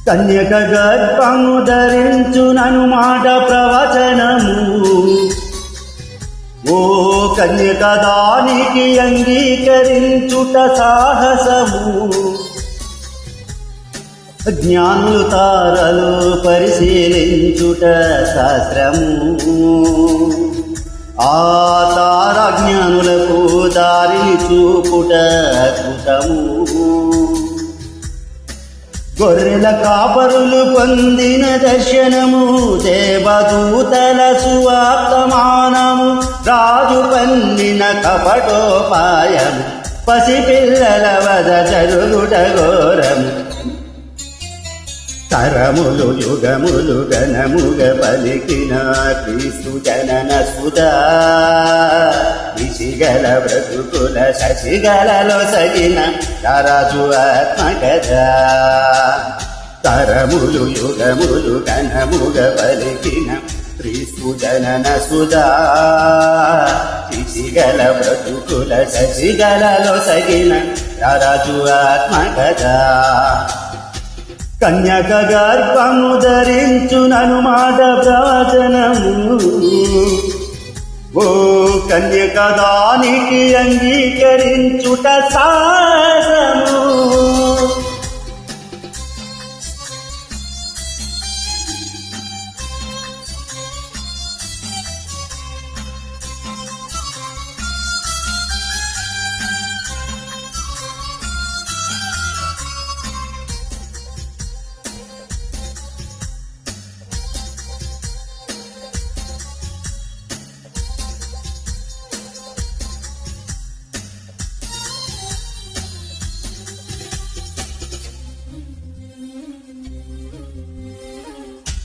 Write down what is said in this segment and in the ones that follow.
కన్యక గర్భము ధరించునను మాట ప్రవచనము. ఓ కన్యక దానికి అంగీకరించుట సాహసము. జ్ఞానులు తారలు పరిశీలించుట శాస్త్రము. ఆ తార జ్ఞానులకు దారిని చూపుట అద్భుతము. గొర్రెల కాపరులు పొందిన దర్శనము. దేవదూతల సువార్తమానము. రాజు పన్నిన కపటోపాయము. పసిపిల్లల వద జరుగుట ఘోరము. తరములు యుగములు గణముగ పలికిన క్రీస్తు జనన సుధా. నిశిగల బ్రతుకుల శశిగలలో సగిన రాజు ఆత్మకథ. తరములు యుగములు గణముగ పలికిన క్రీస్తు జనన సుధా. శిశిగల బ్రతుకుల శశిగలలో సగిన రాజు ఆత్మకథ. కన్యక గర్భము ధరించునను మాట ప్రవచనము. ఓ కన్యక దానికి అంగీకరించుట సాహసము.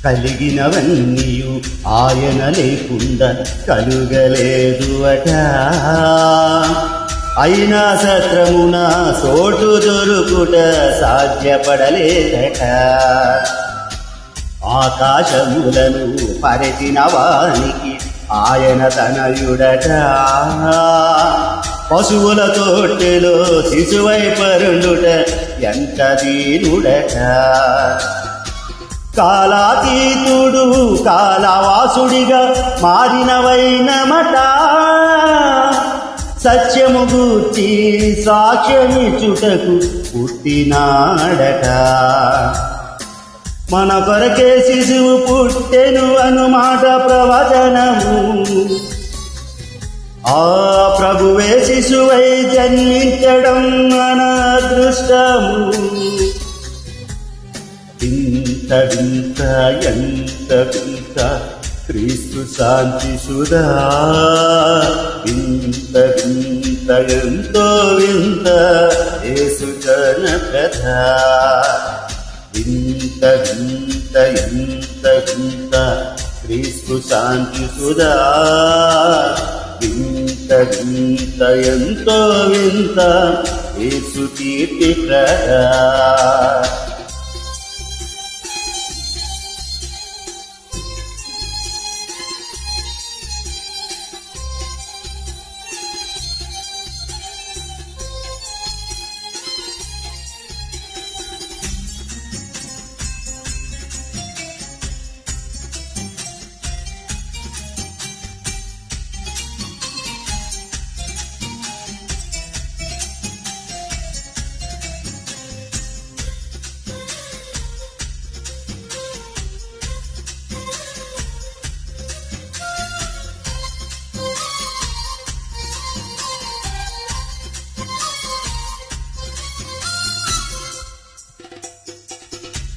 కలిగినవన్నీయు ఆయన లేకుండా కలుగలేదు అట. అయినా సత్రమున సోటు దొరుకుట సాధ్యపడలేదట. ఆకాశములను పరిచిన వానికి ఆయన తనయుడట. పశువుల తోటెలో శిశువై పరుండుట ఎంత దీనుడట. కాలాతీతుడు కాలవాసుడిగా మారినవైనమట. సత్యము గూర్చి సాక్ష్యమిచ్చుటకు పుట్టినాడట. మన కొరకే శిశువు పుట్టెను అనుమాట ప్రవచనము. ఆ ప్రభువే శిశువై జన్మించడం మన అదృష్టము. వింత వింత ఎంత వింత క్రీస్తు శాంతి సుధా. వింత వింత ఎంతో వింత యేసు జన కథ. వింత వింత ఎంత వింత క్రీస్తు శాంతి సుధా. వింత వింత ఎంతో వింత యేసు కీర్తి ప్రద.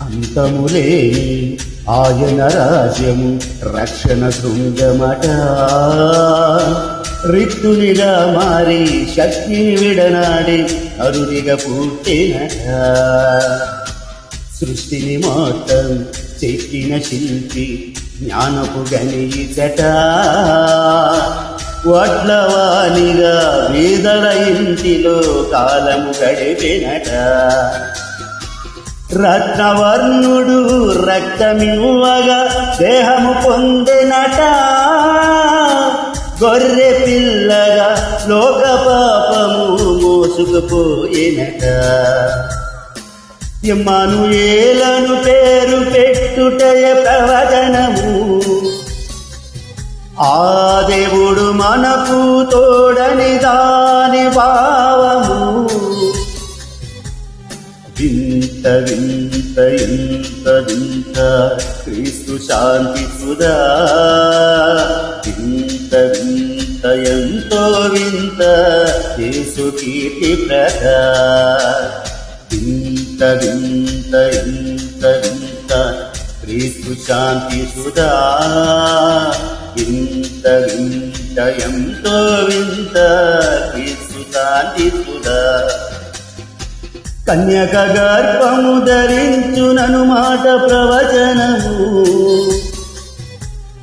అంతములేని ఆయన రాజ్యము రక్షణ శృంగమట. రిక్తునిగా మారి శక్తిని విడనాడి అరుడిగా పుట్టినట. సృష్టిని మొత్తం చెక్కిన శిల్పి జ్ఞానపు గణితట. వడ్లవానిగా వీదల ఇంటిలో కాలము గడిపినట. రత్నవర్ణుడు రక్తమివ్వగా దేహము పొందినట. గొర్రె పిల్లగా లోక పాపము మోసుకుపోయినట. ఇమ్మానుయేలను పేరు పెట్టుటయ ప్రవచనము. ఆ దేవుడు మనకు తోడని దాని భావము. వింత వింత ఇంత వింత క్రీస్తు శాంతి సుధా. వింత వింత ఎంతో వింత యేసు కీర్తి ప్రదా. వింత వింత ఇంత వింత క్రీస్తు శాంతి సుధా. వింత వింత ఎంతో వింత క్రీస్తు శాంతి సుధా. కన్యక గర్భము ధరించునను మాట ప్రవచనము.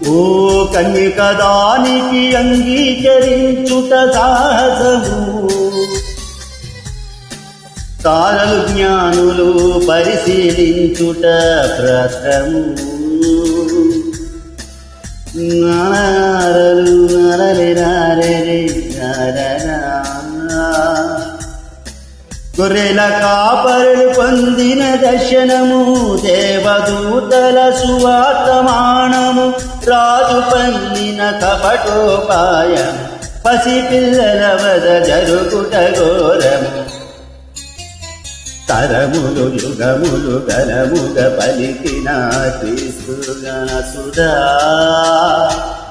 ఓ కన్యక దానికి అంగీకరించుట సాహసము. తారలు జ్ఞానులు పరిశీలించుట ప్రశ్నము. నారలు నరలి నారే నారనా. గొర్రెల కాపరులు పొందిన దర్శనము. దేవదూతల సువర్తమానము. రాజు పన్నిన కపటోపాయం. పసిపిల్లల వద జరుగుట ఘోరము. తరములు యుగములు గలముగ పలికిన క్రీస్తు సుధా.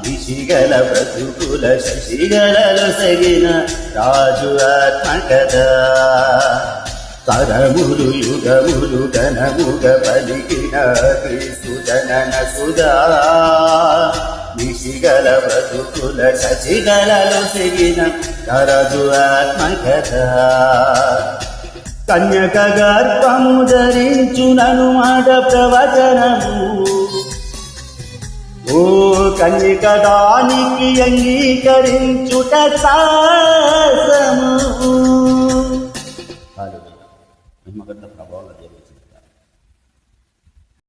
దిశిగల బ్రతుకుల శశిగలలో సగిన రాజు ఆత్మకథ. తరములు యుగములు గణముగ పలికిన క్రీస్తు జనన సుధా. దిశిగల బ్రతుకుల శశిగలలో సగిన రాజు ఆత్మకథ. కన్యక గర్భము ధరించునను మాట ప్రవచనము. ఓ కన్యక దానికి అంగీకరించుట సాహసము. ప్రభావం